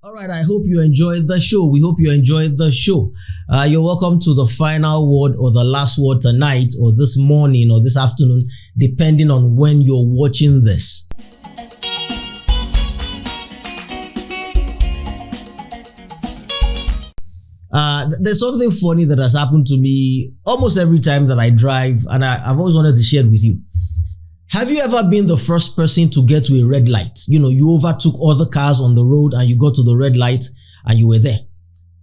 All right, I hope you enjoyed the show. We hope you enjoyed the show. You're welcome to the final word or the last word tonight or this morning or this afternoon, depending on when you're watching this. There's something funny that has happened to me almost every time that I drive, and I've always wanted to share it with you. Have you ever been the first person to get to a red light? You overtook other cars on the road and you got to the red light and you were there.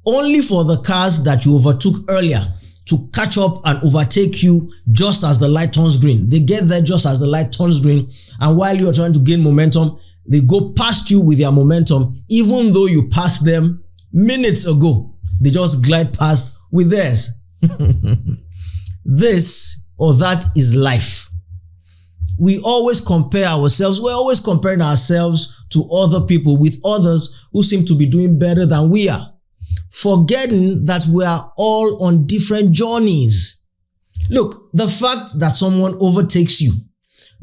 Only for the cars that you overtook earlier to catch up and overtake you just as the light turns green. They get there just as the light turns green, and while you're trying to gain momentum, they go past you with their momentum, even though you passed them minutes ago. They just glide past with theirs. This or that is life. We always compare ourselves. We're always comparing ourselves to other people, with others who seem to be doing better than we are, forgetting that we are all on different journeys. Look, the fact that someone overtakes you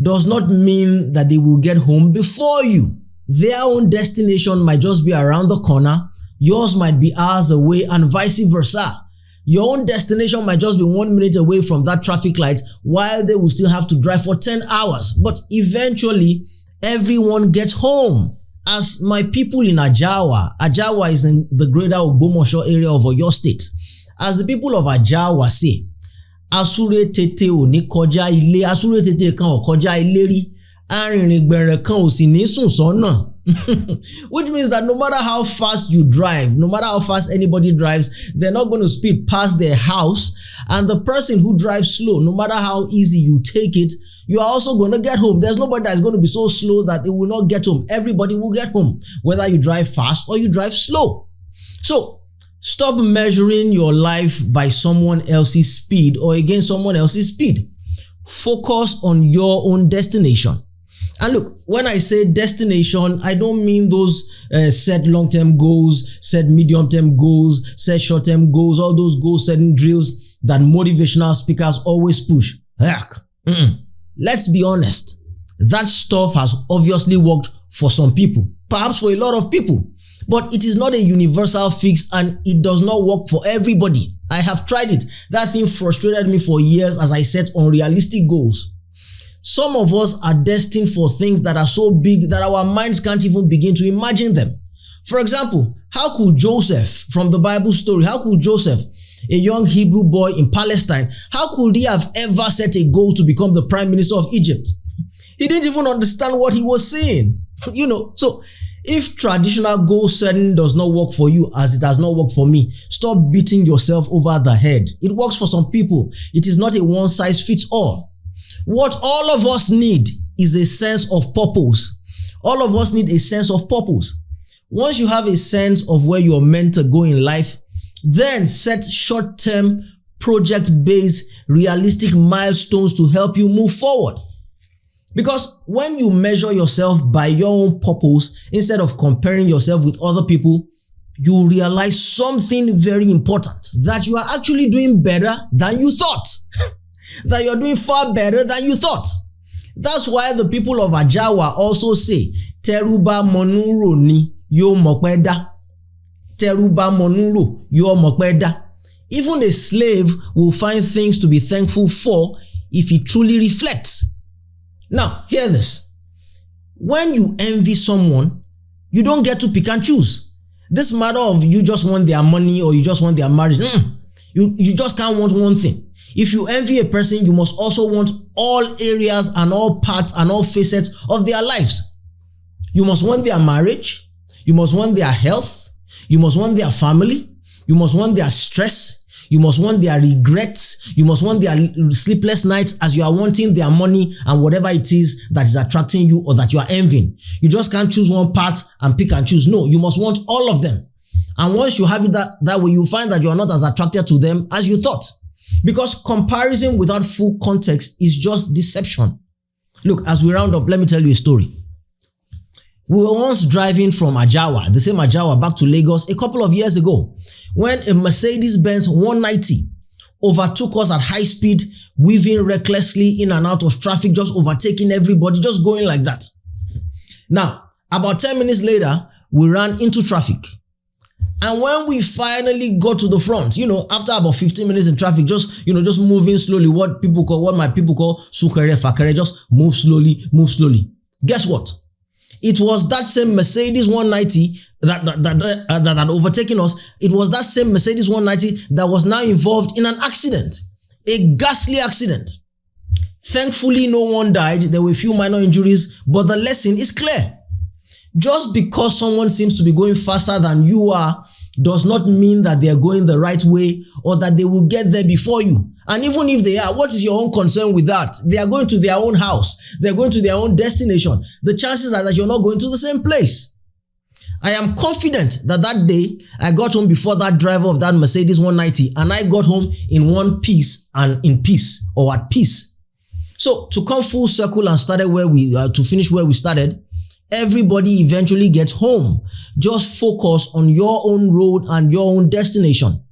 does not mean that they will get home before you. Their own destination might just be around the corner. Yours might be hours away, and vice versa. Your own destination might just be 1 minute away from that traffic light, while they will still have to drive for 10 hours. But eventually, everyone gets home. As my people in Ajawa is in the greater Ogbomoso area of Oyo State. As the people of Ajawa say, Asure tete o ni koja ile, asure tete kan o koja ile ri, arinringbere kan o si ni sun sona. Which means that no matter how fast you drive, no matter how fast anybody drives, they're not going to speed past their house. And the person who drives slow, no matter how easy you take it, you are also going to get home. There's nobody that's going to be so slow that it will not get home. Everybody will get home, whether you drive fast or you drive slow. So stop measuring your life by someone else's speed or against someone else's speed. Focus on your own destination. And look, when I say destination, I don't mean those set long-term goals, set medium-term goals, set short-term goals, all those goal-setting drills that motivational speakers always push. Heck, let's be honest. That stuff has obviously worked for some people, perhaps for a lot of people, but it is not a universal fix and it does not work for everybody. I have tried it. That thing frustrated me for years as I set unrealistic goals. Some of us are destined for things that are so big that our minds can't even begin to imagine them. For example, how could Joseph, from the Bible story, how could Joseph, a young Hebrew boy in Palestine, how could he have ever set a goal to become the prime minister of Egypt? He didn't even understand what he was saying. So if traditional goal setting does not work for you as it has not worked for me, stop beating yourself over the head. It works for some people. It is not a one size fits all. What all of us need is a sense of purpose. All of us need a sense of purpose. Once you have a sense of where you're meant to go in life, then set short-term, project-based, realistic milestones to help you move forward. Because when you measure yourself by your own purpose, instead of comparing yourself with other people, you realize something very important, that you are actually doing better than you thought. That you're doing far better than you thought. That's why the people of Ajawa also say, Teruba monuro ni yo mopeda. Teruba monuro yo mopeda. Even a slave will find things to be thankful for if he truly reflects. Now, hear this. When you envy someone, you don't get to pick and choose. This matter of you just want their money or you just want their marriage. You just can't want one thing. If you envy a person, you must also want all areas and all parts and all facets of their lives. You must want their marriage. You must want their health. You must want their family. You must want their stress. You must want their regrets. You must want their sleepless nights as you are wanting their money and whatever it is that is attracting you or that you are envying. You just can't choose one part and pick and choose. No, you must want all of them. And once you have it that way, you find that you are not as attracted to them as you thought. Because comparison without full context is just deception. Look, as we round up, let me tell you a story. We were once driving from Ajawa, the same Ajawa, back to Lagos a couple of years ago, when a Mercedes-Benz 190 overtook us at high speed, weaving recklessly in and out of traffic, just overtaking everybody, just going like that. Now, about 10 minutes later, we ran into traffic. And when we finally got to the front, after about 15 minutes in traffic, just moving slowly, what my people call sukere fakere, just move slowly. Guess what? It was that same Mercedes 190 that had overtaken us. It was that same Mercedes 190 that was now involved in an accident, a ghastly accident. Thankfully, no one died. There were a few minor injuries, but the lesson is clear. Just because someone seems to be going faster than you are does not mean that they are going the right way or that they will get there before you. And even if they are, what is your own concern with that? They are going to their own house. They're going to their own destination. The chances are that you're not going to the same place. I am confident that that day I got home before that driver of that Mercedes 190, and I got home in one piece and in peace, or at peace. So to come full circle and to finish where we started, everybody eventually gets home. Just focus on your own road and your own destination.